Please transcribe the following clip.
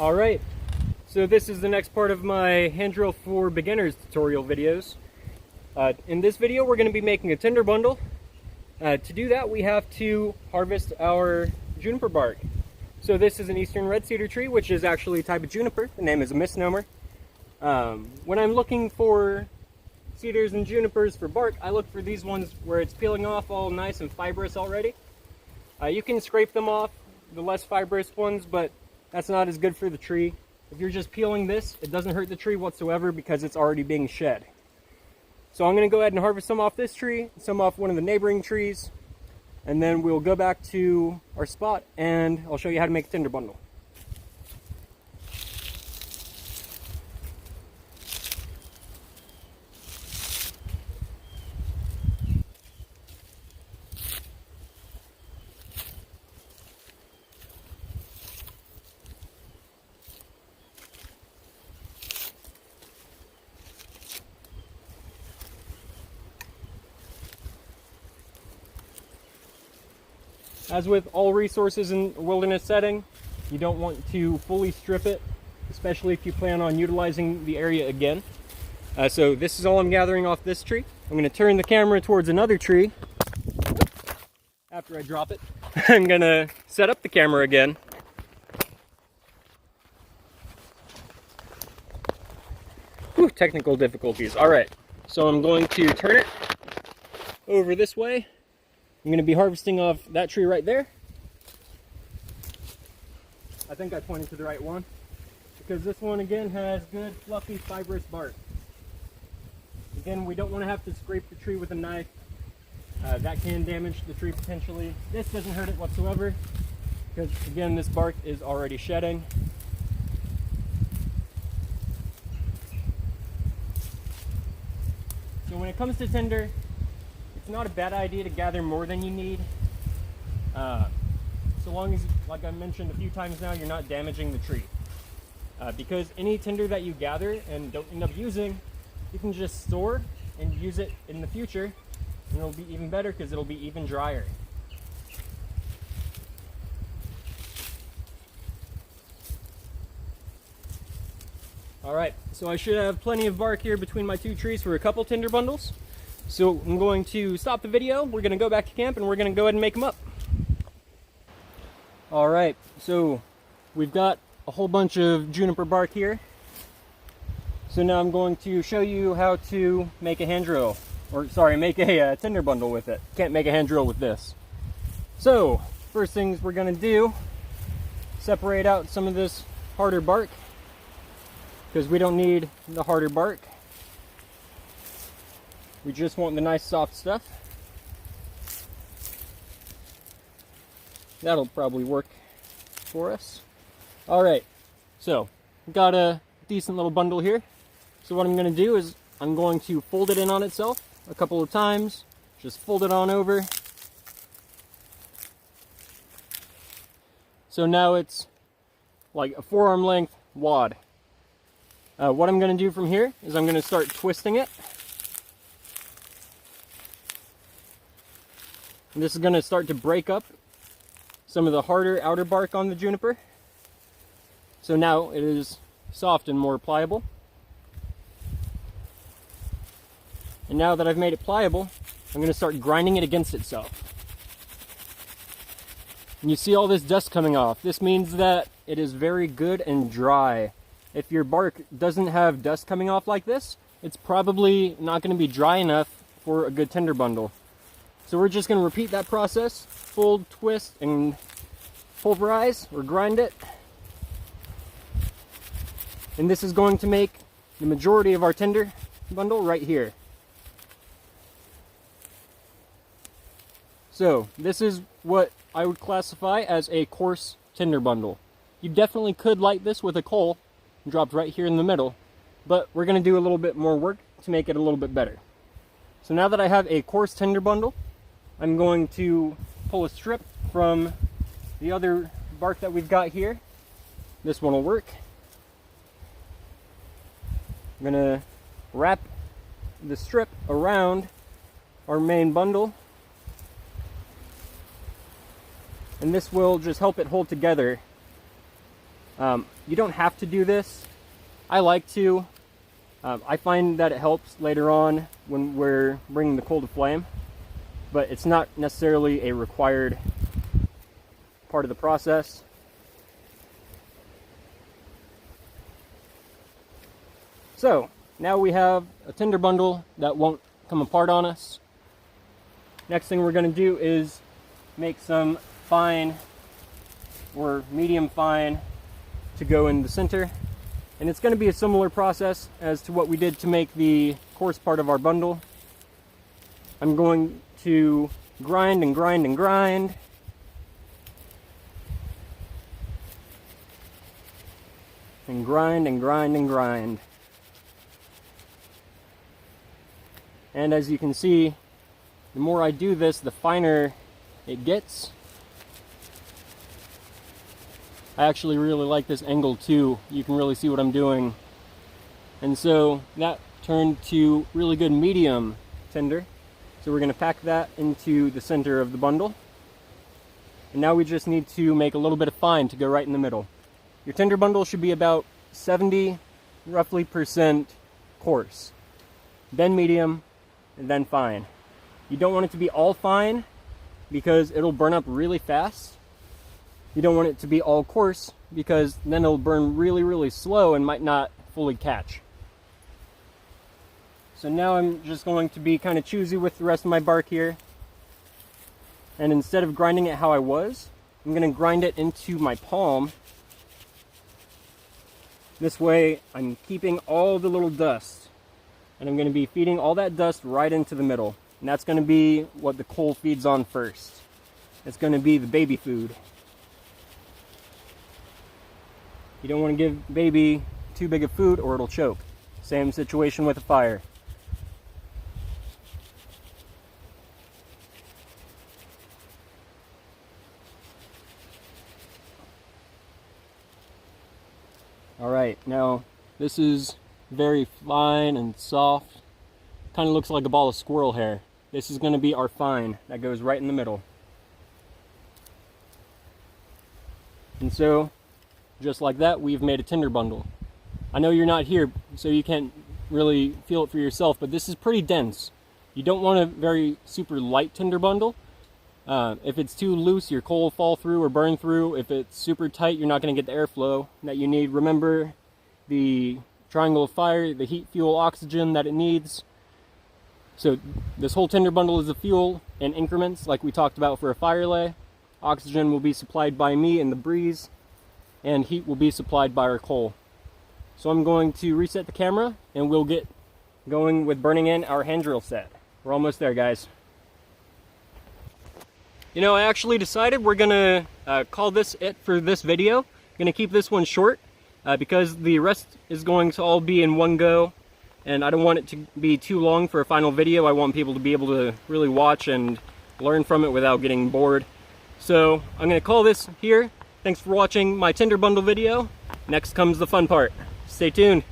Alright, so this is the next part of my hand drill for beginners tutorial videos. In this video we're going to be making a tinder bundle. To do that we have to harvest our juniper bark. So this is an eastern red cedar tree, which is actually a type of juniper. The name is a misnomer. When I'm looking for cedars and junipers for bark, I look for these ones where it's peeling off all nice and fibrous already. You can scrape them off, the less fibrous ones, but that's not as good for the tree. If you're just peeling this, it doesn't hurt the tree whatsoever because it's already being shed. So I'm going to go ahead and harvest some off this tree, some off one of the neighboring trees, and then we'll go back to our spot and I'll show you how to make a tinder bundle. As with all resources in a wilderness setting, you don't want to fully strip it, especially if you plan on utilizing the area again. So this is all I'm gathering off this tree. I'm going to turn the camera towards another tree. After I drop it, I'm going to set up the camera again. Whew, technical difficulties. Alright, so I'm going to turn it over this way. I'm going to be harvesting off that tree right there. I think I pointed to the right one, because this one again has good fluffy fibrous bark. Again, we don't want to have to scrape the tree with a knife. That can damage the tree potentially. This doesn't hurt it whatsoever, because again this bark is already shedding. So when it comes to tinder, it's not a bad idea to gather more than you need, so long as, like I mentioned a few times now, you're not damaging the tree. Because any tinder that you gather and don't end up using, you can just store and use it in the future, and it'll be even better because it'll be even drier. Alright, so I should have plenty of bark here between my two trees for a couple tinder bundles. So I'm going to stop the video, we're going to go back to camp, and we're going to go ahead and make them up. Alright, so we've got a whole bunch of juniper bark here. So now I'm going to show you how to make a hand drill, or sorry, make a tinder bundle with it. Can't make a hand drill with this. So, first things we're going to do, separate out some of this harder bark, because we don't need the harder bark. We just want the nice soft stuff. That'll probably work for us. Alright, so we've got a decent little bundle here. So what I'm going to do is I'm going to fold it in on itself a couple of times. Just fold it on over. So now it's like a forearm length wad. What I'm going to do from here is I'm going to start twisting it. And this is going to start to break up some of the harder outer bark on the juniper. So now it is soft and more pliable. And now that I've made it pliable, I'm going to start grinding it against itself. And you see all this dust coming off. This means that it is very good and dry. If your bark doesn't have dust coming off like this, it's probably not going to be dry enough for a good tinder bundle. So we're just going to repeat that process, fold, twist, and pulverize or grind it. And this is going to make the majority of our tinder bundle right here. So this is what I would classify as a coarse tinder bundle. You definitely could light this with a coal dropped right here in the middle, but we're going to do a little bit more work to make it a little bit better. So now that I have a coarse tinder bundle, I'm going to pull a strip from the other bark that we've got here. This one will work. I'm going to wrap the strip around our main bundle, and this will just help it hold together You don't have to do this. I like to. I find that it helps later on when we're bringing the coal to flame, but it's not necessarily a required part of the process. So now we have a tinder bundle that won't come apart on us. Next thing we're going to do is make some fine or medium fine to go in the center. And it's going to be a similar process as to what we did to make the coarse part of our bundle. I'm going to grind and grind and grind. And grind and grind and grind. And as you can see, the more I do this, the finer it gets. I actually really like this angle too. You can really see what I'm doing. And so that turned to really good medium tinder. So we're going to pack that into the center of the bundle. And now we just need to make a little bit of fine to go right in the middle. Your tinder bundle should be about 70 roughly % coarse, then medium, and then fine. You don't want it to be all fine because it'll burn up really fast. You don't want it to be all coarse because then it'll burn really, really slow and might not fully catch. So now I'm just going to be kind of choosy with the rest of my bark here. And instead of grinding it how I was, I'm going to grind it into my palm. This way I'm keeping all the little dust. And I'm going to be feeding all that dust right into the middle. And that's going to be what the coal feeds on first. It's going to be the baby food. You don't want to give baby too big of food or it'll choke. Same situation with a fire. Alright, now this is very fine and soft. Kind of looks like a ball of squirrel hair. This is going to be our fine that goes right in the middle. And so, just like that, we've made a tinder bundle. I know you're not here, so you can't really feel it for yourself, but this is pretty dense. You don't want a very super light tinder bundle. If it's too loose, your coal will fall through or burn through. If it's super tight, you're not going to get the airflow that you need. Remember the triangle of fire, the heat, fuel, oxygen that it needs. So this whole tinder bundle is the fuel in increments, like we talked about for a fire lay. Oxygen will be supplied by me in the breeze, and heat will be supplied by our coal. So I'm going to reset the camera, and we'll get going with burning in our hand drill set. We're almost there, guys. You know, I actually decided we're gonna call this it for this video. I'm gonna keep this one short because the rest is going to all be in one go, and I don't want it to be too long for a final video. I want people to be able to really watch and learn from it without getting bored. So I'm gonna call this here. Thanks for watching my tinder bundle video. Next comes the fun part. Stay tuned.